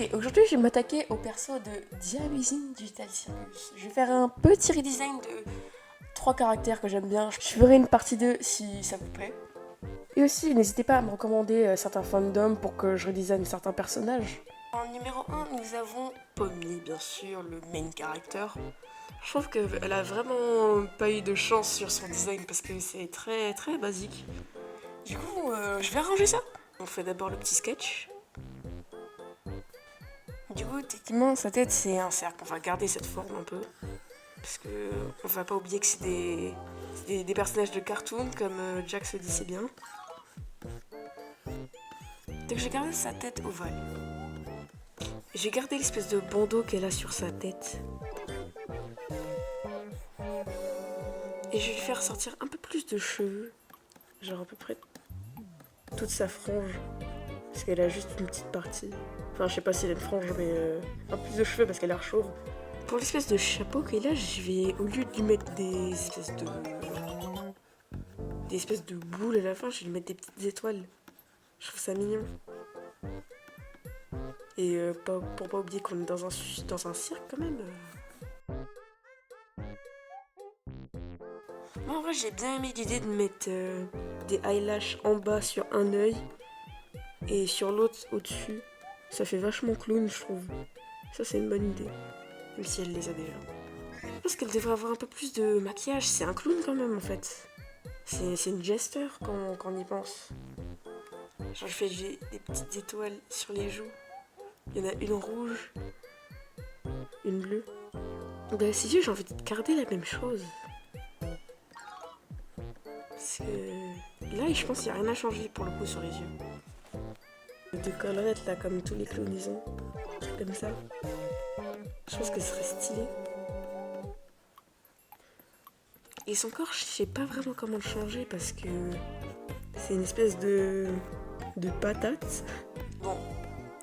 Ok, aujourd'hui je vais m'attaquer au perso de Diabusine Digital Circus. Je vais faire un petit redesign de 3 caractères que j'aime bien. Je ferai une partie 2 si ça vous plaît. Et aussi, n'hésitez pas à me recommander certains fandoms pour que je redesign certains personnages. En numéro 1, nous avons Pomni, bien sûr, le main character. Je trouve qu'elle a vraiment pas eu de chance sur son design parce que c'est très très basique. Du coup, je vais arranger ça. On fait d'abord le petit sketch. Du coup, techniquement, sa tête c'est un cercle. On va garder cette forme un peu. Parce que on va pas oublier que c'est des personnages de cartoon, comme Jax le dit si bien. Donc j'ai gardé sa tête ovale. J'ai gardé l'espèce de bandeau qu'elle a sur sa tête. Et je vais lui faire sortir un peu plus de cheveux. Genre à peu près toute sa frange. Parce qu'elle a juste une petite partie. Enfin, je sais pas si elle a une frange, mais un peu plus de cheveux parce qu'elle a l'air chauve. Pour l'espèce de chapeau qu'elle a, je vais, au lieu de lui mettre des espèces de boules à la fin, je vais lui mettre des petites étoiles. Je trouve ça mignon. Et pour pas oublier qu'on est dans un cirque quand même. Moi en vrai j'ai bien aimé l'idée de mettre des eyelashes en bas sur un œil et sur l'autre au-dessus. Ça fait vachement clown je trouve. Ça c'est une bonne idée. Même si elle les a déjà. Je pense qu'elle devrait avoir un peu plus de maquillage. C'est un clown quand même en fait. C'est une jester quand on y pense. Genre je fais des petites étoiles sur les joues. Il y en a une rouge, une bleue. Bah ses yeux j'ai envie de garder la même chose. Parce que là je pense qu'il n'y a rien à changer pour le coup sur les yeux. Des collerettes là comme tous les clowns ils ont. Comme ça. Je pense que ce serait stylé. Et son corps, je sais pas vraiment comment le changer parce que c'est une espèce de patate. Bon,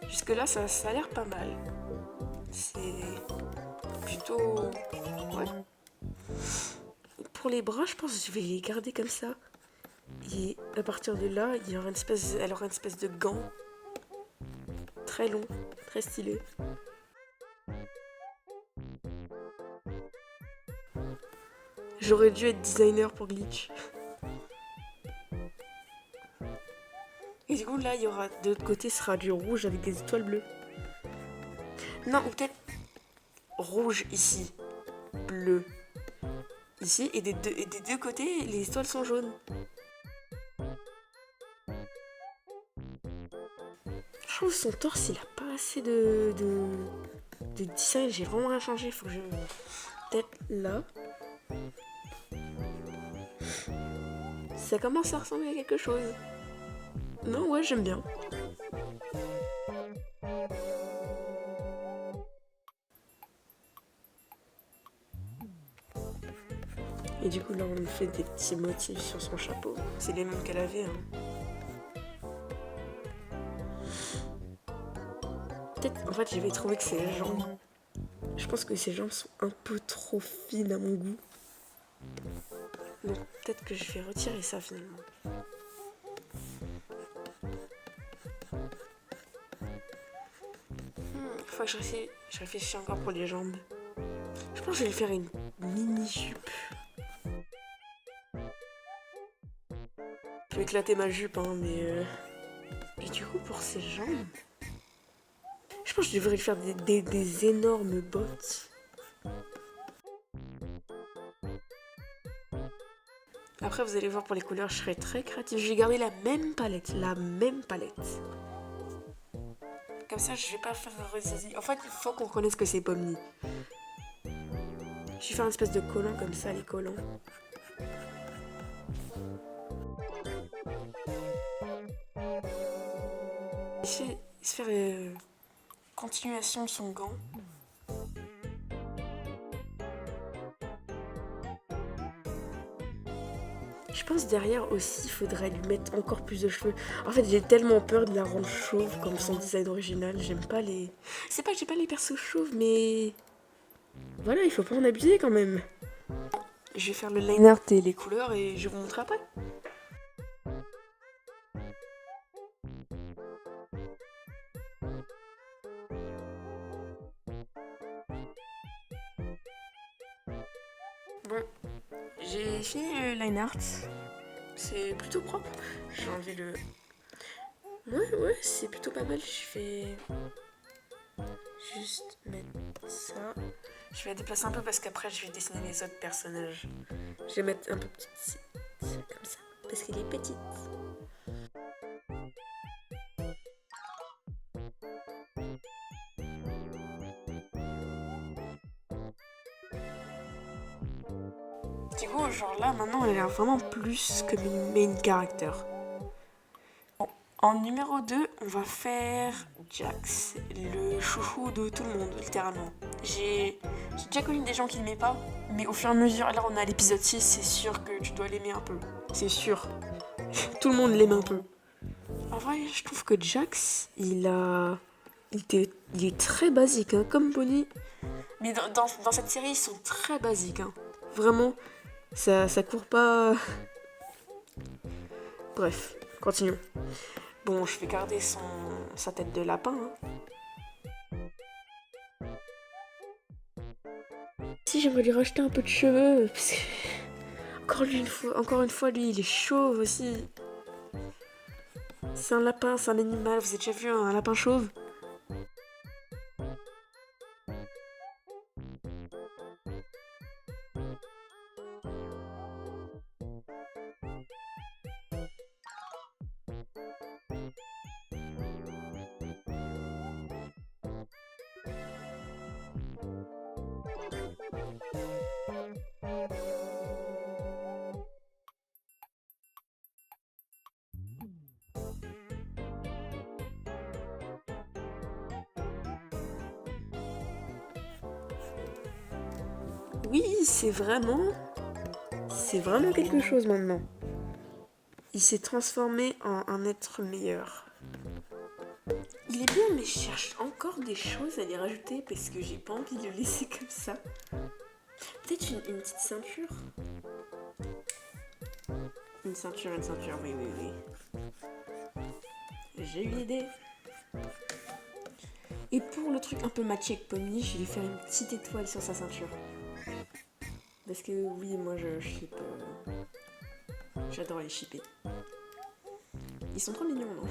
jusque là ça a l'air pas mal. C'est plutôt... Ouais. Pour les bras, je pense que je vais les garder comme ça. Et à partir de là, elle aura une espèce de gant. Très long, très stylé. J'aurais dû être designer pour Glitch. Et du coup, là, il y aura de l'autre côté, ce sera du rouge avec des étoiles bleues. Non, ou peut-être rouge ici, bleu ici, et des deux côtés, les étoiles sont jaunes. Je trouve son torse, il a pas assez de design. J'ai vraiment rien changé. Faut que je... Peut-être là. Ça commence à ressembler à quelque chose. Non, ouais, j'aime bien. Et du coup, là, on fait des petits motifs sur son chapeau. C'est les mêmes qu'elle avait. Hein. Peut-être, en fait, j'avais trouvé que ses jambes... Je pense que ses jambes sont un peu trop fines à mon goût. Donc, peut-être que je vais retirer ça, finalement. Faut que je réfléchis encore pour les jambes. Je pense que je vais lui faire une mini-jupe. Je vais éclater ma jupe, hein, mais... Et du coup, pour ses jambes... Je pense que je devrais lui faire des énormes bottes. Après, vous allez voir pour les couleurs, je serai très créative. Je vais garder la même palette. Comme ça, je vais pas faire de ressaisie. En fait, il faut qu'on reconnaisse que c'est Pomni. Je vais faire une espèce de collant comme ça, les collants. Je vais faire continuation de son gant. Je pense derrière aussi, il faudrait lui mettre encore plus de cheveux. En fait, j'ai tellement peur de la rendre chauve comme son design original. J'aime pas les... C'est pas que j'ai pas les persos chauves, mais... Voilà, il faut pas en abuser quand même. Je vais faire le line art et les couleurs et je vous montre après. Bon, j'ai fini le line art. C'est plutôt propre. J'ai enlevé le... Ouais, c'est plutôt pas mal. Je vais juste mettre ça. Je vais la déplacer un peu parce qu'après je vais dessiner les autres personnages. Je vais mettre un peu petite comme ça parce qu'elle est petite. Du coup, genre là, maintenant, elle a l'air vraiment plus comme une main character. Bon, en numéro 2, on va faire Jax, le chouchou de tout le monde, littéralement. J'ai déjà connu des gens qui l'aimaient pas, mais au fur et à mesure, là on est à l'épisode 6, c'est sûr que tu dois l'aimer un peu. C'est sûr. Tout le monde l'aime un peu. En vrai, je trouve que Jax, il est très basique, hein, comme Bonnie. Mais dans cette série, ils sont très basiques. Hein. Vraiment, ça court pas. Bref, continuons. Bon, je vais garder sa tête de lapin. Hein. Si, j'aimerais lui racheter un peu de cheveux. Parce que... encore une fois, lui, il est chauve aussi. C'est un lapin, c'est un animal. Vous avez déjà vu un lapin chauve? Oui, c'est vraiment quelque chose maintenant. Il s'est transformé en un être meilleur. Il est bien, mais je cherche encore des choses à lui rajouter parce que j'ai pas envie de le laisser comme ça. Peut-être une petite ceinture. Une ceinture, oui. J'ai eu l'idée. Et pour le truc un peu matché avec Pomni, je vais lui faire une petite étoile sur sa ceinture. Parce que oui, moi je ship. J'adore les shipper. Ils sont trop mignons, non?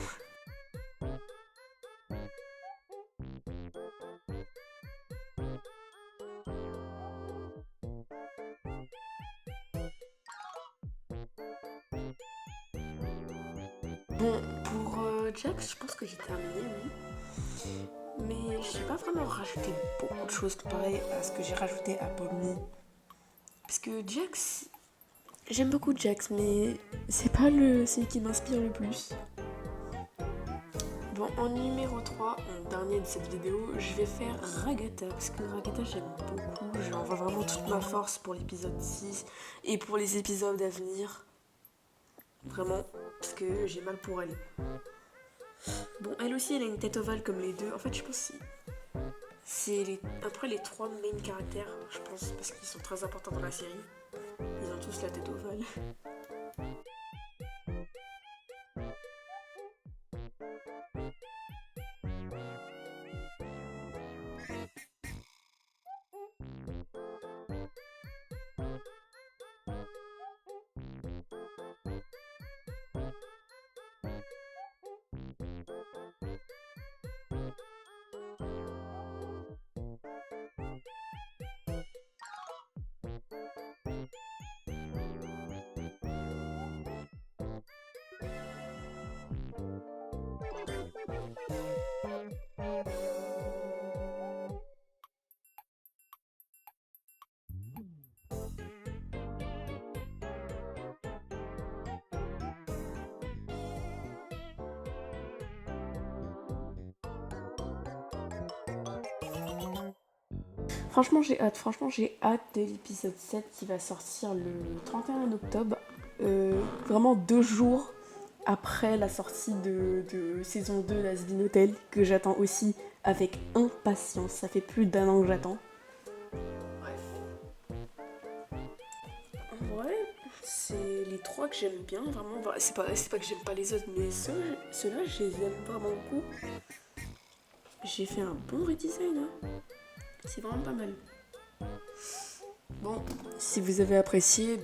Bon, pour Jax, je pense que j'ai terminé, oui. Mais j'ai pas vraiment rajouté beaucoup de choses comparé à ce que j'ai rajouté à Pomni. Parce que Jax, j'aime beaucoup Jax, mais c'est pas celui qui m'inspire le plus. Bon, en numéro 3, en dernier de cette vidéo, je vais faire Ragatha, parce que Ragatha j'aime beaucoup, je l'envoie vraiment toute ma force pour l'épisode 6 et pour les épisodes à venir. Vraiment, parce que j'ai mal pour elle. Bon, elle aussi, elle a une tête ovale comme les deux. En fait, je pense que c'est après les 3 main caractères, je pense, parce qu'ils sont très importants dans la série. Ils ont tous la tête ovale. Franchement, j'ai hâte de l'épisode 7 qui va sortir le 31 octobre. Vraiment 2 jours après la sortie de saison 2 d'Asbin Hotel, que j'attends aussi avec impatience. Ça fait plus d'1 an que j'attends. Bref. En vrai, c'est les 3 que j'aime bien, vraiment. C'est pas que j'aime pas les autres, mais ceux-là, je les aime vraiment beaucoup. J'ai fait un bon redesign, hein. C'est vraiment pas mal. Bon, si vous avez apprécié,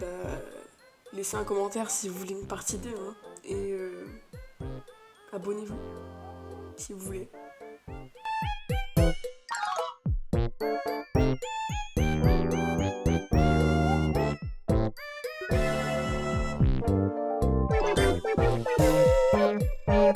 laissez un commentaire si vous voulez une partie 2, hein, et abonnez-vous si vous voulez.